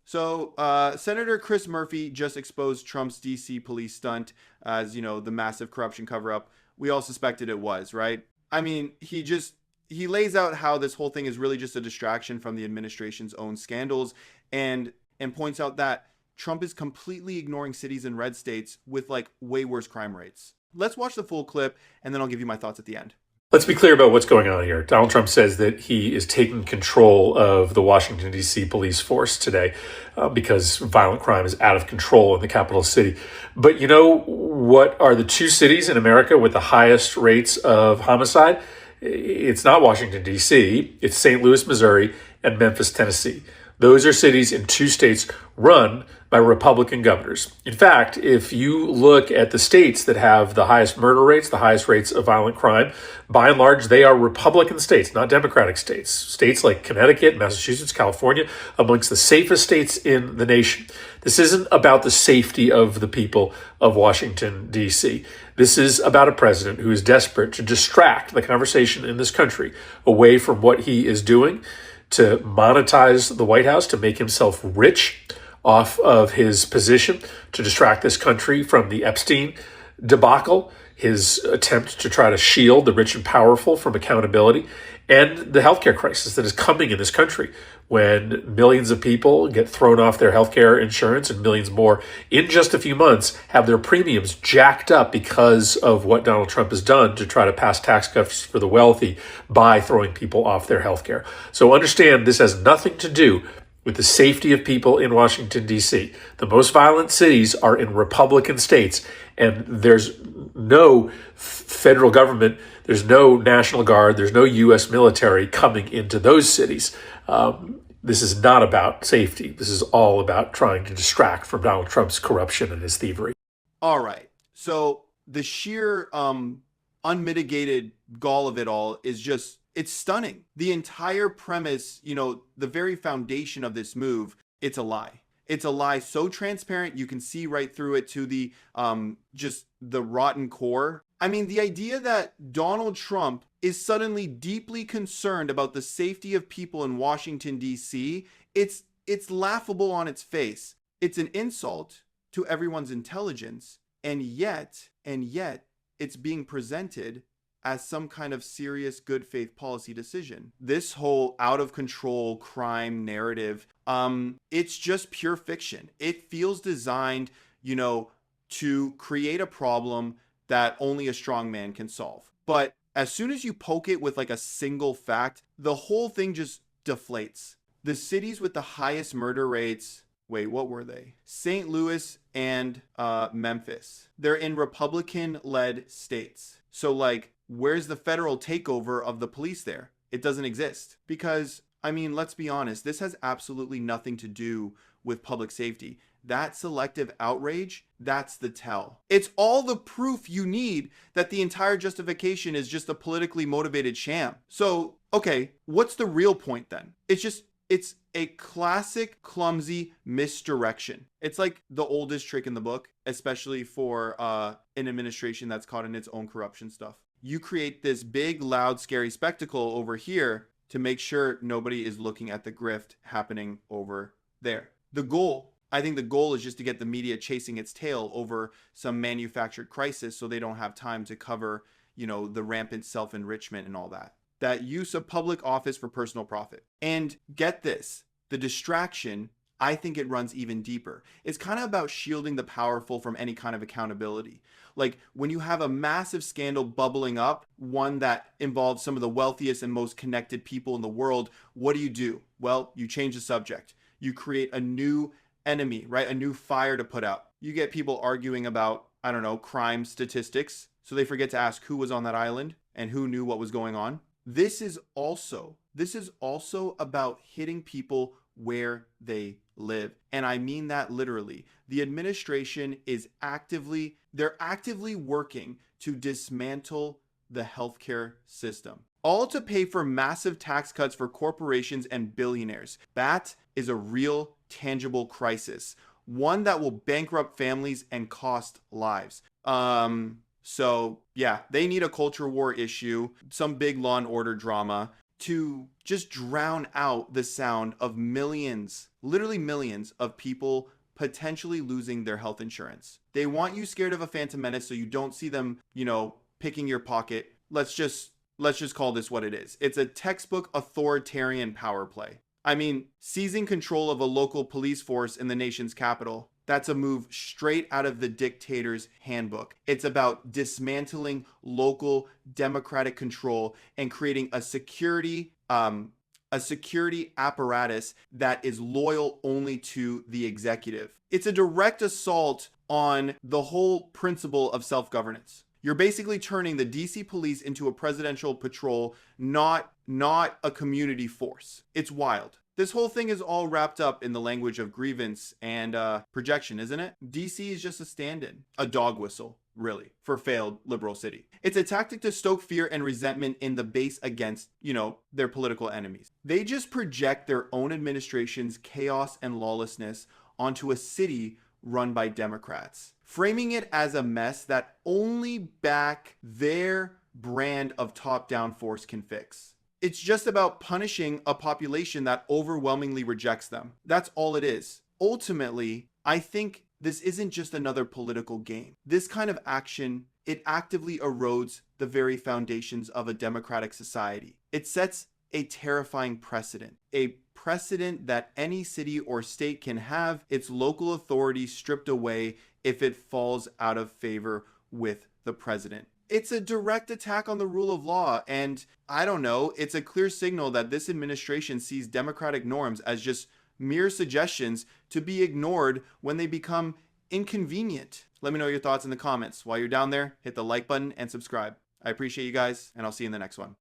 So, Senator Chris Murphy just exposed Trump's DC police stunt as, the massive corruption cover up we all suspected it was, right? I mean, he lays out how this whole thing is really just a distraction from the administration's own scandals and points out that Trump is completely ignoring cities in red states with like way worse crime rates. Let's watch the full clip and then I'll give you my thoughts at the end. Let's be clear about what's going on here. Donald Trump says that he is taking control of the Washington, D.C. police force today because violent crime is out of control in the capital city. But you know what are the two cities in America with the highest rates of homicide? It's not Washington, D.C., it's St. Louis, Missouri, and Memphis, Tennessee. Those are cities in two states run by Republican governors. In fact, if you look at the states that have the highest murder rates, the highest rates of violent crime, by and large, they are Republican states, not Democratic states. States like Connecticut, Massachusetts, California, amongst the safest states in the nation. This isn't about the safety of the people of Washington, D.C. This is about a president who is desperate to distract the conversation in this country away from what he is doing, to monetize the White House, to make himself rich off of his position, to distract this country from the Epstein debacle, his attempt to try to shield the rich and powerful from accountability, and the healthcare crisis that is coming in this country when millions of people get thrown off their healthcare insurance and millions more in just a few months have their premiums jacked up because of what Donald Trump has done to try to pass tax cuts for the wealthy by throwing people off their healthcare. So understand this has nothing to do with the safety of people in Washington, D.C. The most violent cities are in Republican states, and there's no federal government, there's no National Guard, there's no U.S. military coming into those cities. This is not about safety. This is all about trying to distract from Donald Trump's corruption and his thievery. All right. So the sheer unmitigated gall of it all is just, it's stunning. The entire premise, the very foundation of this move, it's a lie. It's a lie so transparent you can see right through it to the just the rotten core. I mean, the idea that Donald Trump is suddenly deeply concerned about the safety of people in Washington, D.C., it's laughable on its face. It's an insult to everyone's intelligence, and yet, it's being presented as some kind of serious good faith policy decision. This whole out of control crime narrative, it's just pure fiction. It feels designed, to create a problem that only a strong man can solve. But as soon as you poke it with like a single fact, the whole thing just deflates. The cities with the highest murder rates, wait, what were they? St. Louis and Memphis. They're in Republican-led states. So like, where's the federal takeover of the police there? It doesn't exist. Because, I mean, let's be honest, this has absolutely nothing to do with public safety. That selective outrage, that's the tell. It's all the proof you need that the entire justification is just a politically motivated sham. So, okay, what's the real point then? It's a classic clumsy misdirection. It's like the oldest trick in the book, especially for an administration that's caught in its own corruption stuff. You create this big, loud, scary spectacle over here to make sure nobody is looking at the grift happening over there. I think the goal is just to get the media chasing its tail over some manufactured crisis so they don't have time to cover, the rampant self-enrichment and all that. That use of public office for personal profit. And get this, the distraction, I think it runs even deeper. It's kind of about shielding the powerful from any kind of accountability. Like when you have a massive scandal bubbling up, one that involves some of the wealthiest and most connected people in the world, what do? Well, you change the subject. You create a new enemy, right? A new fire to put out. You get people arguing about, crime statistics. So they forget to ask who was on that island and who knew what was going on. This is also about hitting people where they live. And I mean that literally. The administration they're actively working to dismantle the healthcare system. All to pay for massive tax cuts for corporations and billionaires. That is a real, tangible crisis. One that will bankrupt families and cost lives. So yeah, they need a culture war issue, some big Law and Order drama to just drown out the sound of millions literally millions of people potentially losing their health insurance. They want you scared of a Phantom Menace so you don't see them, picking your pocket. Let's just call this what it is. It's a textbook authoritarian power play. I mean, seizing control of a local police force in the nation's capital, that's a move straight out of the dictator's handbook. It's about dismantling local democratic control and creating a security apparatus that is loyal only to the executive. It's a direct assault on the whole principle of self-governance. You're basically turning the DC police into a presidential patrol, not a community force. It's wild. This whole thing is all wrapped up in the language of grievance and projection, isn't it? DC is just a stand-in, a dog whistle, really, for failed liberal city. It's a tactic to stoke fear and resentment in the base against, their political enemies. They just project their own administration's chaos and lawlessness onto a city run by Democrats, framing it as a mess that only back their brand of top-down force can fix. It's just about punishing a population that overwhelmingly rejects them. That's all it is. Ultimately, I think this isn't just another political game. This kind of action, it actively erodes the very foundations of a democratic society. It sets a terrifying precedent, a precedent that any city or state can have its local authority stripped away if it falls out of favor with the president. It's a direct attack on the rule of law, and I don't know, it's a clear signal that this administration sees democratic norms as just mere suggestions to be ignored when they become inconvenient. Let me know your thoughts in the comments. While you're down there, hit the like button and subscribe. I appreciate you guys, and I'll see you in the next one.